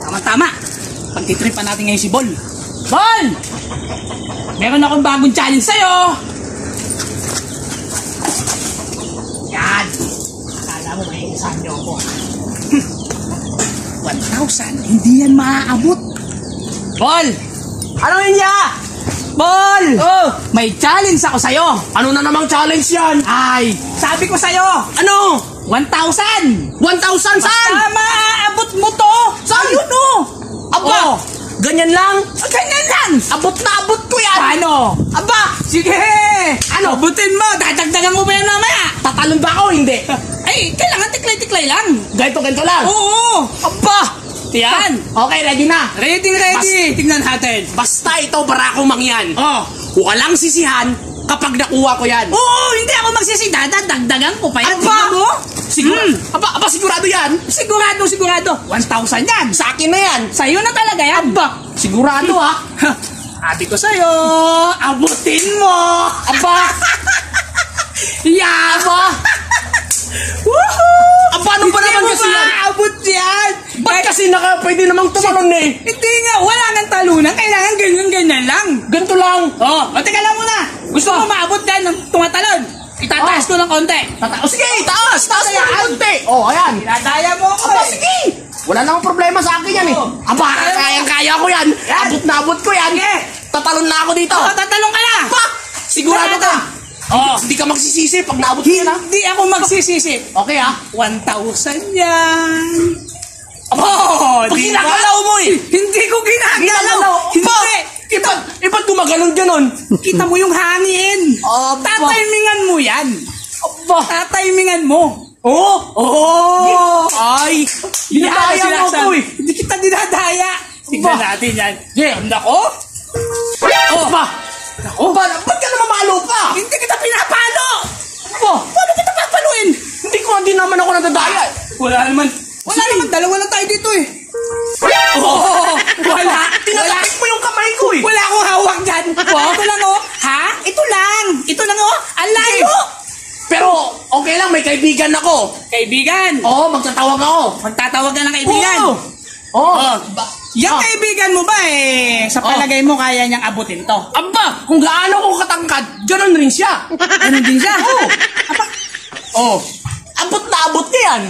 Tama-tama. Pagtitripan natin ngayon si Bol. Bol! Meron akong bagong challenge sa'yo. Yan. Akala mo may isahan niyo ako. 1,000. Hindi yan maaabot. Bol! Ano yun ya? Bol! Oh, may challenge ako sa'yo. Ano na namang challenge yan? Ay, sabi ko sa'yo. Ano? 1,000. 1,000 saan? Tama, abot mo to. Saan? Ayun o. Aba, ganyan lang? Ganyan lang. Abot na abot ko yan. Paano? Aba, Sige. Ano? Abutin mo. Dadagdagan mo ba yan mamaya? tatalon ba ako? Hindi. Ay, kailangan tiklay-tiklay lang. Ganito lang. Oo. Aba, Yan. okay, ready na. Ready. Tingnan natin. Basta ito, barakong mangyan. Oh. Walang sisihan kapag nakuha ko yan. Oo, hindi ako magsisidada. Dagdagan ko pa yan. Aba! Tingnan mo. Aba, sigurado yan. Sigurado. 1,000 yan. Sa akin na yan. Sa'yo na talaga yan. Aba, sigurado ha. Sabi ko sa'yo, abutin mo. Aba, Yaba. woohoo! Aba, ano ba naman kasi yan? Abot yan. Ba't kasi pwede namang tumalon eh? Hindi nga, wala nang talunan. Kailangan ganyan lang. Ganito lang. Teka lang muna. Gusto mo maabot yan ng tumatalon? Itataas ko ng konti. Sige, taas mo ng konti. Ayan. Dinadaya mo ako Aba, sige. Wala namang problema sa akin yan eh. Aba, kayang-kaya ko yan. Abot na abot ko yan. Tatalon na ako dito. Tatalon ka na. Aba, sigurado ka. Hindi ka magsisisi pag naabot ko yan ha. Hindi ako magsisisi. Okay ha. 1,000 yan. Di ba? Ginagalaw mo eh. Hindi ko ginagalaw. Hindi. Iba't gumaganon-ganon. Kita mo yung hangin. Aba. Tatimingan mo yan. Aba. Tatimingan mo. Ay, Dinadaya mo ko eh. Hindi kita dinadaya. Tignan natin yan. Nako. Aba. Ba't ka naman malo pa? Hindi kita pinapalo. Paano kita papaluin? Hindi naman ako nadadaya. Wala naman. Dalawa lang tayo dito eh. Wala. Tinatapik mo yung kamay ko eh. Wala akong hawak dyan. Ito lang oh. Ha? Ito lang oh. Ang layo. Pero okay lang, may kaibigan ako. Kaibigan. Magtatawag ako. Magtatawag ka ng kaibigan. Yung kaibigan mo ba sa palagay mo kaya niyang abutin to? Aba, kung gaano ko katangkad, gano'n rin siya. Ganun din siya? Abot na abot niya yan.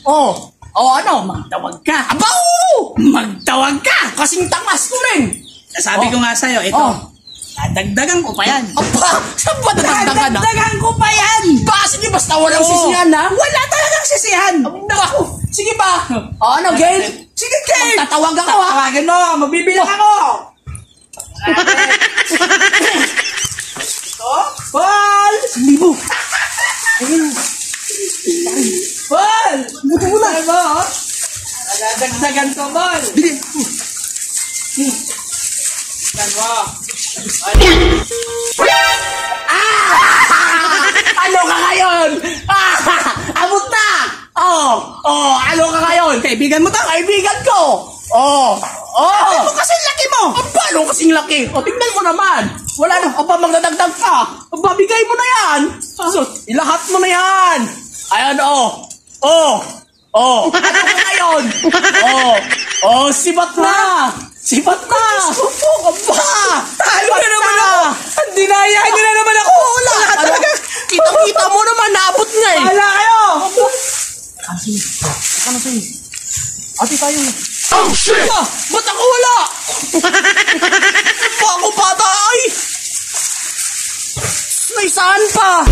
Ano? Magtawag ka. Aba, Magtawag ka. kasing tangas ko rin. Sabi ko nga sa'yo, ito. Dadagdagan ko pa yan. Aba, saan ba dadagdagan na? Dadagdagan ko pa yan. Sige, basta walang sisihan ha. Wala talagang sisihan. Sige ba? Ano, Gail? Sige, Gail. Tatawag ako ha. Tawagan mo. Magbibilang ako. Bal! 1,000. Bal! Buto mo na. Ano mo? Nagdagdagan ko, Bal. Bili. Yan mo. Ano ka ngayon? Abot na! Ano ka ngayon? Kaibigan mo to? Kaibigan ko! Ano kasi laki mo? Paano kasing laki? Tingnan mo naman! Wala na, magdadagdag ka! Bigay mo na yan! Ilahat mo na yan! Ayan, ano ka ngayon? Sibat na! Sibat na! Talo na naman ako! Ang dinaya nyo na naman ako! Wala ka talaga! Kita-kita mo naman, naabot nga eh! Wala kayo! Ano sa'yo? Ate tayo. Oh shit! Ba't ako wala? Ba ako bata ay? May saan pa?